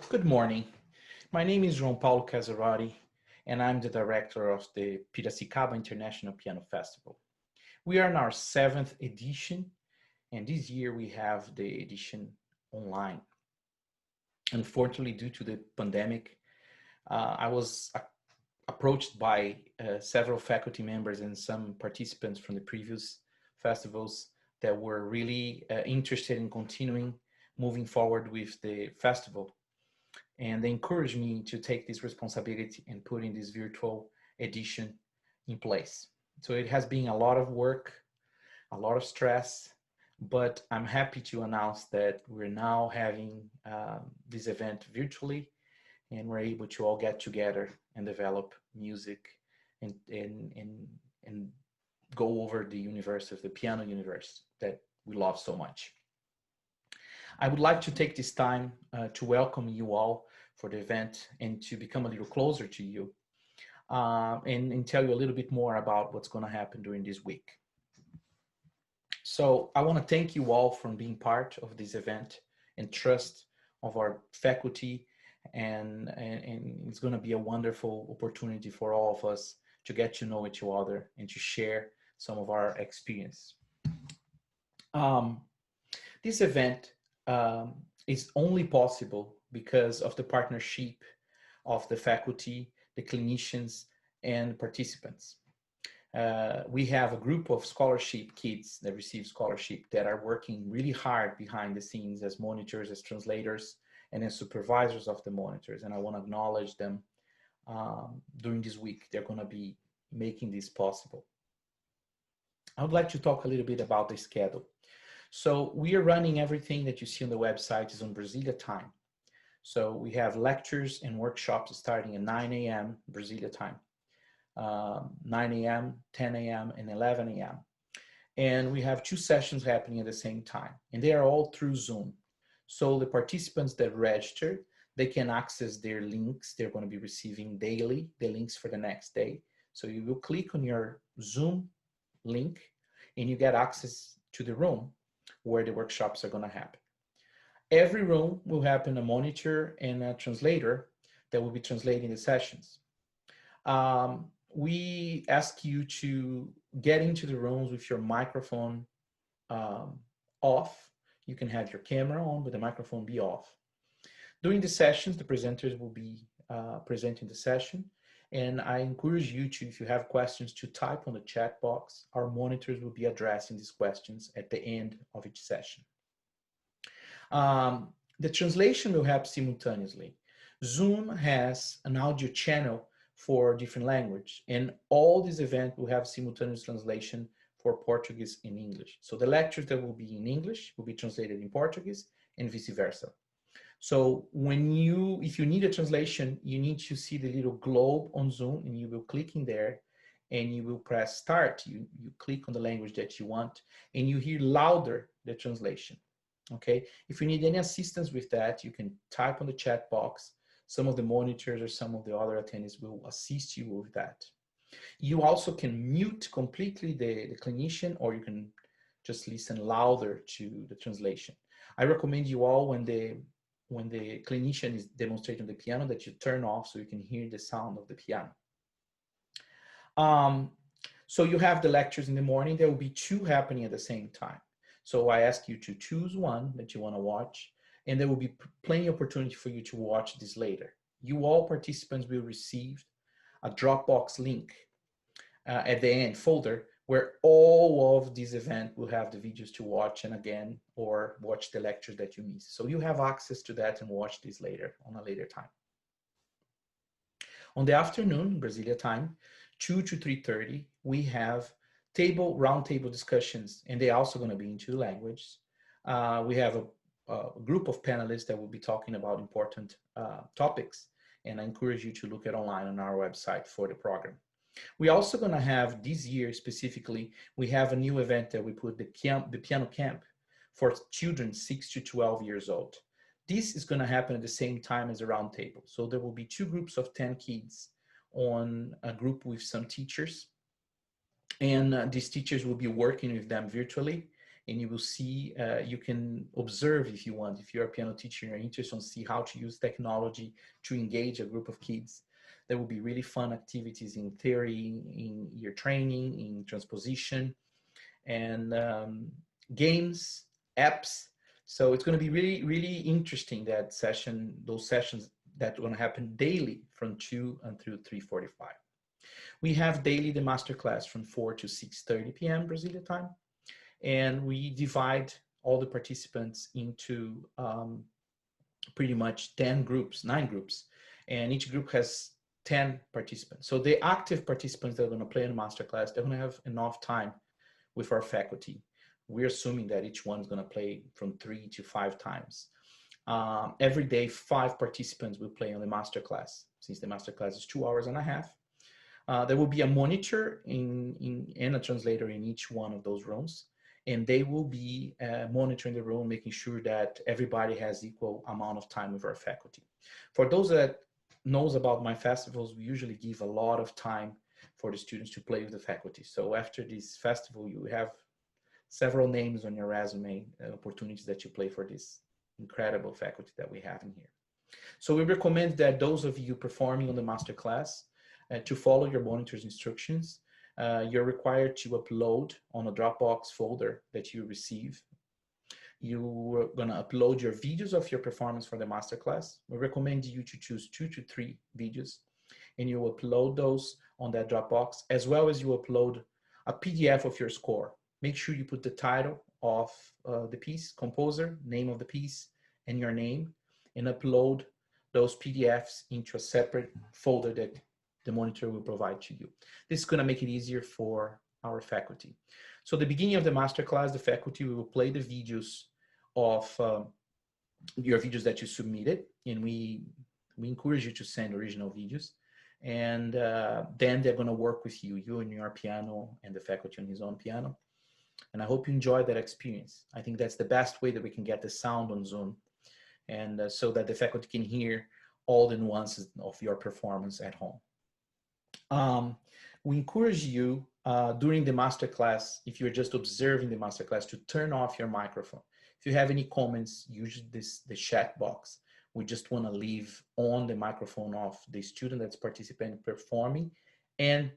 Good morning. My name is João Paulo Casarotti, and I'm the director of the Piracicaba International Piano Festival. We are in our seventh edition, and this year we have the edition online. Unfortunately, due to the pandemic, I was approached by several faculty members and some participants from the previous festivals that were really interested in continuing moving forward with the festival, and they encouraged me to take this responsibility and putting this virtual edition in place. So it has been a lot of work, a lot of stress, but I'm happy to announce that we're now having this event virtually, and we're able to all get together and develop music and go over the universe of the piano universe that we love so much. I would like to take this time to welcome you all for the event and to become a little closer to you and tell you a little bit more about what's going to happen during this week. So I want to thank you all for being part of this event and trust of our faculty, and it's going to be a wonderful opportunity for all of us to get to know each other and to share some of our experience. This event is only possible because of the partnership of the faculty, the clinicians, and participants. We have a group of scholarship kids that receive scholarship that are working really hard behind the scenes as monitors, as translators, and as supervisors of the monitors. And I want to acknowledge them during this week. They're going to be making this possible. I would like to talk a little bit about the schedule. So we are running everything that you see on the website is on Brasilia time. So we have lectures and workshops starting at 9 a.m. Brasilia time, 9 a.m., 10 a.m., and 11 a.m. And we have two sessions happening at the same time, and they are all through Zoom. So the participants that register, they can access their links. They're going to be receiving daily the links for the next day. So you will click on your Zoom link and you get access to the room where the workshops are going to happen. Every room will have a monitor and a translator that will be translating the sessions. We ask you to get into the rooms with your microphone off. You can have your camera on, but the microphone be off. During the sessions, the presenters will be presenting the session. And I encourage you to, if you have questions, to type on the chat box. Our monitors will be addressing these questions at the end of each session. The translation will happen simultaneously. Zoom has an audio channel for different language, and all this event will have simultaneous translation for Portuguese and English. So the lectures that will be in English will be translated in Portuguese and vice versa. So if you need a translation, you need to see the little globe on Zoom, and you will click in there and you will press start. You click on the language that you want, and you hear louder the translation. Okay. If you need any assistance with that, you can type on the chat box. Some of the monitors or some of the other attendees will assist you with that. You also can mute completely the clinician, or you can just listen louder to the translation. I recommend you all when the clinician is demonstrating the piano that you turn off so you can hear the sound of the piano. So you have the lectures in the morning. There will be two happening at the same time. So I ask you to choose one that you want to watch, and there will be plenty of opportunity for you to watch this later. You all participants will receive a Dropbox link at the end folder where all of this event will have the videos to watch and again, or watch the lectures that you missed. So you have access to that and watch this later on a later time. On the afternoon, Brasilia time, 2 to 3:30, we have roundtable discussions, and they're also going to be in two languages. We have a group of panelists that will be talking about important topics, and I encourage you to look at online on our website for the program. We're also going to have this year specifically, we have a new event that we put the piano camp for children 6 to 12 years old. This is going to happen at the same time as a roundtable. So there will be two groups of 10 kids on a group with some teachers. And these teachers will be working with them virtually, and you will see, you can observe if you want, if you're a piano teacher and you're interested in see how to use technology to engage a group of kids. There will be really fun activities in theory, in ear training, in transposition, and games, apps. So it's going to be really, really interesting, that session, those sessions that are going to happen daily from 2 until 3:45. We have daily the masterclass from 4 to 6:30 p.m. Brazilian time. And we divide all the participants into pretty much 10 groups, 9 groups. And each group has 10 participants. So the active participants that are going to play in the masterclass, they're going to have enough time with our faculty. We're assuming that each one is going to play from 3 to 5 times. Every day, 5 participants will play on the masterclass, since the masterclass is 2 hours and a half. There will be a monitor and a translator in each one of those rooms, and they will be monitoring the room, making sure that everybody has equal amount of time with our faculty. For those that knows about my festivals, we usually give a lot of time for the students to play with the faculty. So after this festival, you have several names on your resume, opportunities that you play for this incredible faculty that we have in here. So we recommend that those of you performing on the masterclass to follow your monitor's instructions. You're required to upload on a Dropbox folder that you receive. You're gonna upload your videos of your performance for the masterclass. We recommend you to choose 2 to 3 videos, and you upload those on that Dropbox, as well as you upload a PDF of your score. Make sure you put the title of the piece, composer, name of the piece, and your name, and upload those PDFs into a separate folder that the monitor will provide to you. This is going to make it easier for our faculty. So the beginning of the masterclass, the faculty will play the videos of your videos that you submitted, and we encourage you to send original videos. And then they're going to work with you, you and your piano, and the faculty on his own piano. And I hope you enjoy that experience. I think that's the best way that we can get the sound on Zoom, and so that the faculty can hear all the nuances of your performance at home. We encourage you during the masterclass, if you're just observing the masterclass, to turn off your microphone. If you have any comments, use the chat box. We just want to leave on the microphone of the student that's participating, performing, and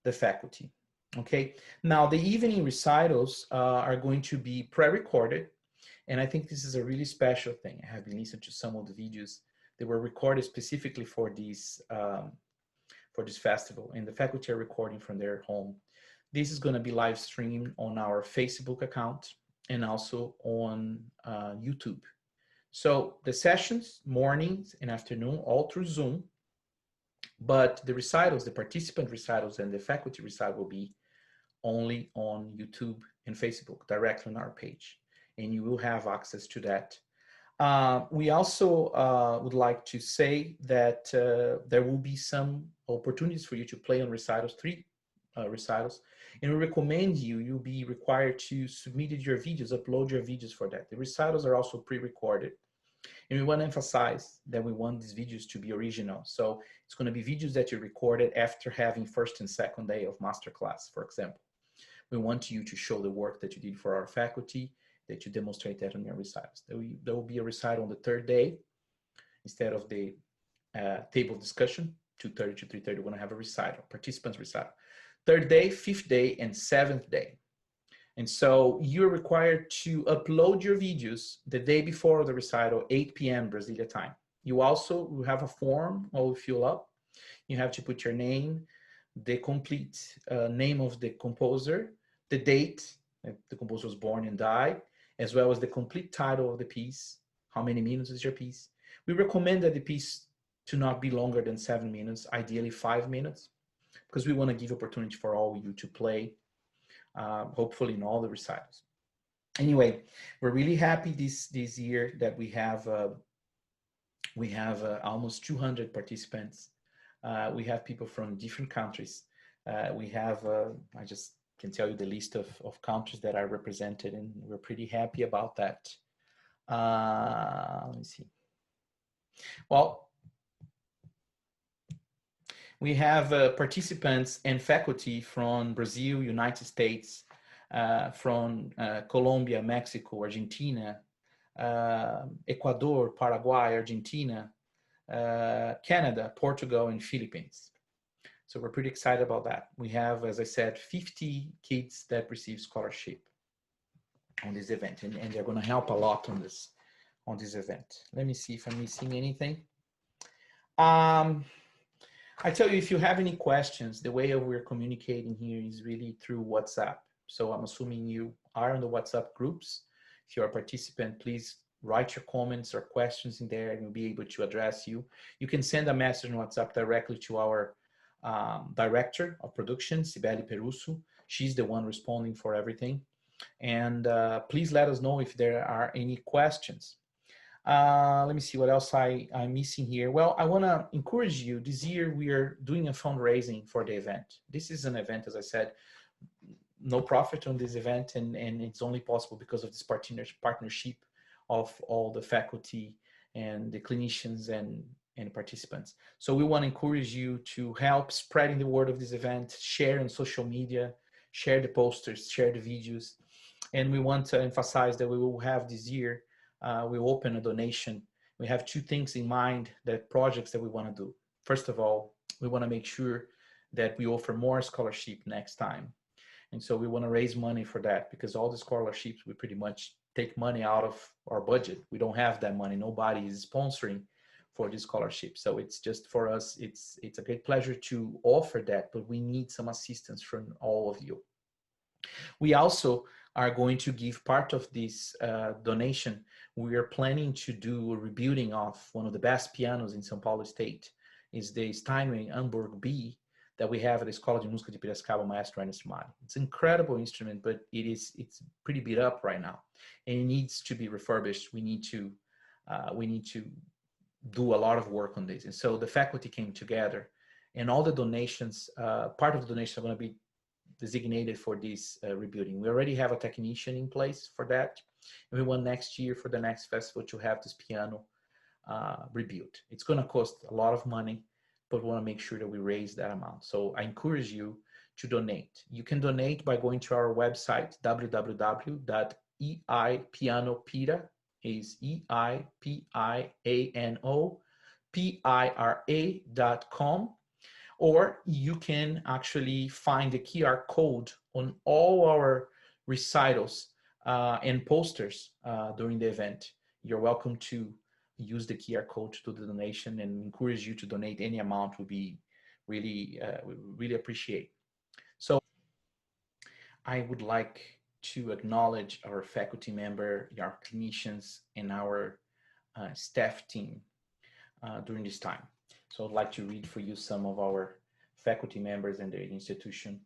the faculty. Okay. Now the evening recitals are going to be pre-recorded, and I think this is a really special thing. I have been listening to some of the videos. They were recorded specifically for this festival, and the faculty are recording from their home. This is going to be live streamed on our Facebook account and also on YouTube. So the sessions, mornings and afternoon, all through Zoom, but the recitals, the participant recitals and the faculty recital will be only on YouTube and Facebook, directly on our page, and you will have access to that. We also would like to say that there will be some opportunities for you to play on recitals, 3 recitals, and we recommend you'll be required to submit your videos, upload your videos for that. The recitals are also pre-recorded, and we want to emphasize that we want these videos to be original. So it's going to be videos that you recorded after having first and second day of masterclass, for example. We want you to show the work that you did for our faculty, that you demonstrate that on your recitals. There will be a recital on the 3rd day instead of the table discussion, 2:30 to 3:30. We're going to have a recital, participants recital. 3rd day, 5th day, and 7th day. And so you're required to upload your videos the day before the recital, 8 p.m. Brazilian time. You also will have a form all fill up. You have to put your name, the complete name of the composer, the date the composer was born and died, as well as the complete title of the piece, how many minutes is your piece. We recommend that the piece to not be longer than 7 minutes, ideally 5 minutes, because we want to give opportunity for all of you to play, hopefully in all the recitals. Anyway, we're really happy this year that we have almost 200 participants. We have people from different countries. We have, I just can tell you the list of countries that are represented, and we're pretty happy about that. Let me see. Well, we have participants and faculty from Brazil, United States, from Colombia, Mexico, Argentina, Ecuador, Paraguay, Argentina, Canada, Portugal, and Philippines. So we're pretty excited about that. We have, as I said, 50 kids that receive scholarship on this event, and they're going to help a lot on this event. Let me see if I'm missing anything. I tell you, if you have any questions, the way we're communicating here is really through WhatsApp. So I'm assuming you are in the WhatsApp groups. If you're a participant, please write your comments or questions in there and we'll be able to address you. You can send a message on WhatsApp directly to our director of production, VIIEIPP Perusso. She's the one responding for everything. And please let us know if there are any questions. Let me see what else I'm missing here. Well, I want to encourage you. This year we are doing a fundraising for the event. This is an event, as I said, no profit on this event, and it's only possible because of this partnership of all the faculty and the clinicians and participants. So we want to encourage you to help spreading the word of this event, share on social media, share the posters, share the videos. And we want to emphasize that we will have this year, we'll open a donation. We have two things in mind, that projects that we want to do. First of all, we want to make sure that we offer more scholarship next time. And so we want to raise money for that, because all the scholarships, we pretty much take money out of our budget. We don't have that money. Nobody is sponsoring for this scholarship. So it's just for us, it's a great pleasure to offer that, but we need some assistance from all of you. We also are going to give part of this donation. We are planning to do a rebuilding of one of the best pianos in São Paulo State. Is the Steinway Hamburg B that we have at the Escola de Música de Piracicaba, Maestro Ernest Mari. It's an incredible instrument, but it's pretty beat up right now, and it needs to be refurbished. We need to do a lot of work on this. And so the faculty came together, and all the donations, part of the donations are going to be designated for this rebuilding. We already have a technician in place for that, and we want next year, for the next festival, to have this piano rebuilt. It's going to cost a lot of money, but we want to make sure that we raise that amount. So I encourage you to donate. You can donate by going to our website, www.eipianopira, is eipianopira.com, or you can actually find the QR code on all our recitals and posters during the event. You're welcome to use the QR code to do the donation, and encourage you to donate any amount. Would be really, we really appreciate. So I would like to acknowledge our faculty member, our clinicians, and our staff team during this time. So I'd like to read for you some of our faculty members and their institution.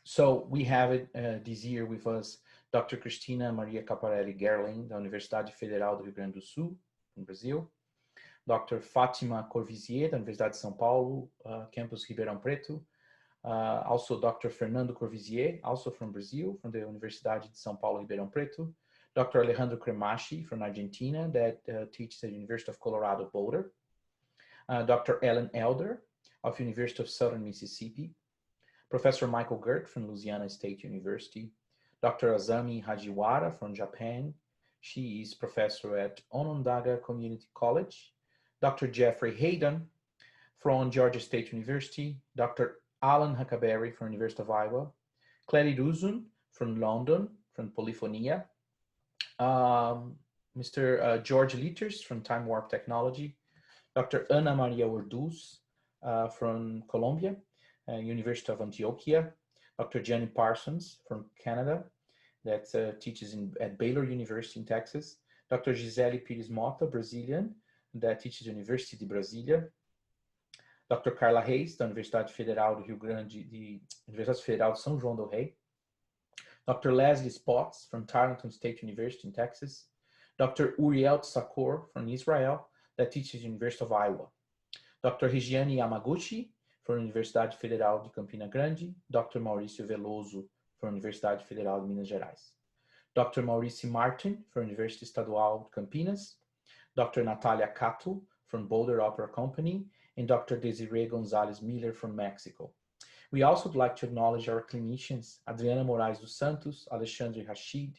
So we have it this year with us, Dr. Cristina Maria Caparelli Gerling, da Universidade Federal do Rio Grande do Sul, in Brazil. Dr. Fátima Corvisier, da Universidade de São Paulo, campus Ribeirão Preto. Also Dr. Fernando Corvisier, also from Brazil, from the Universidade de São Paulo, Ribeirão Preto. Dr. Alejandro Cremachi from Argentina, that teaches at the University of Colorado, Boulder. Dr. Ellen Elder of University of Southern Mississippi. Professor Michael Gert from Louisiana State University. Dr. Azami Hajiwara from Japan. She is professor at Onondaga Community College. Dr. Jeffrey Hayden from Georgia State University. Dr. Alan Huckleberry from University of Iowa. Clary Ruzun from London, from Polyphonia. Mr. George Litters from Time Warp Technology. Dr. Ana Maria Orduz from Colombia, University of Antioquia. Dr. Jenny Parsons from Canada, that teaches at Baylor University in Texas. Dr. Gisele Pires Mota, Brazilian, that teaches at University de Brasília. Dr. Carla Reis, da Universidade Federal do Rio Grande, Universidade Federal de São João del Rei. Dr. Leslie Spotts from Tarleton State University in Texas. Dr. Uriel Tsakor from Israel, that teaches at University of Iowa. Dr. Regiane Yamaguchi from Universidade Federal de Campina Grande. Dr. Maurício Veloso from Universidade Federal de Minas Gerais. Dr. Maurício Martin from University Estadual de Campinas. Dr. Natalia Cato from Boulder Opera Company, and Dr. Desiree Gonzalez Miller from Mexico. We also would like to acknowledge our clinicians, Adriana Moraes dos Santos, Alexandre Rachid,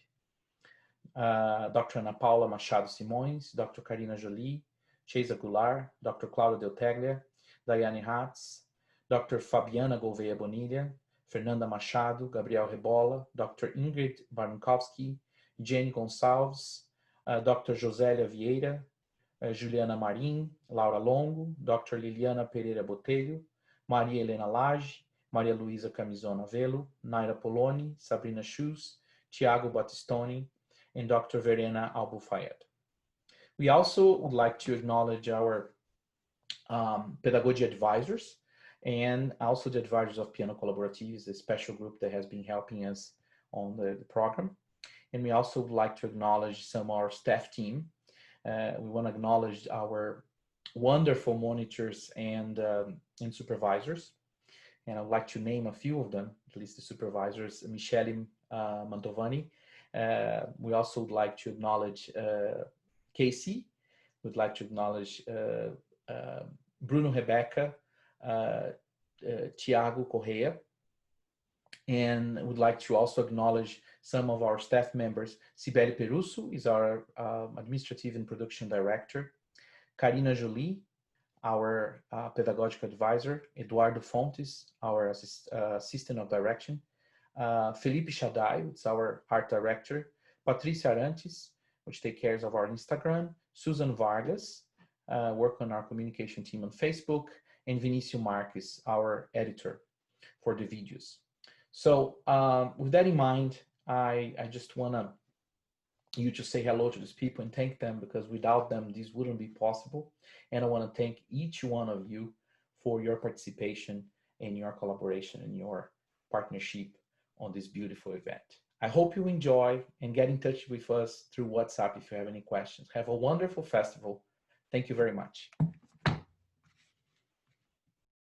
Dr. Ana Paula Machado Simões, Dr. Karina Jolie, Sheisa Goulart, Dr. Cláudia Del Teglia, Daiane Hatz, Dr. Fabiana Gouveia Bonilha, Fernanda Machado, Gabriel Rebola, Dr. Ingrid Barnkowski, Jenny Gonçalves, Dr. Josélia Vieira, Juliana Marim, Laura Longo, Dr. Liliana Pereira Botelho, Maria Helena Lage, Maria Luísa Camisona Velo, Naira Poloni, Sabrina Schus, Tiago Battistoni, and Dr. Verena Albufayed. We also would like to acknowledge our pedagogy advisors and also the advisors of Piano Colaboratives, a special group that has been helping us on the program. And we also would like to acknowledge some of our staff team. We want to acknowledge our wonderful monitors and supervisors. And I'd like to name a few of them, at least the supervisors, Michele Mantovani. We also would like to acknowledge Casey. We'd like to acknowledge Bruno Rebecca, Tiago Correa. And would like to also acknowledge some of our staff members. Sibeli Perusso is our administrative and production director. Karina Jolie, our pedagogic advisor. Eduardo Fontes, our assistant of direction. Felipe Shaddai, it's our art director. Patricia Arantes, which takes care of our Instagram. Susan Vargas, work on our communication team on Facebook. And Vinicio Marques, our editor for the videos. So with that in mind, I just want you to say hello to these people and thank them, because without them, this wouldn't be possible. And I want to thank each one of you for your participation and your collaboration and your partnership on this beautiful event. I hope you enjoy and get in touch with us through WhatsApp if you have any questions. Have a wonderful festival. Thank you very much.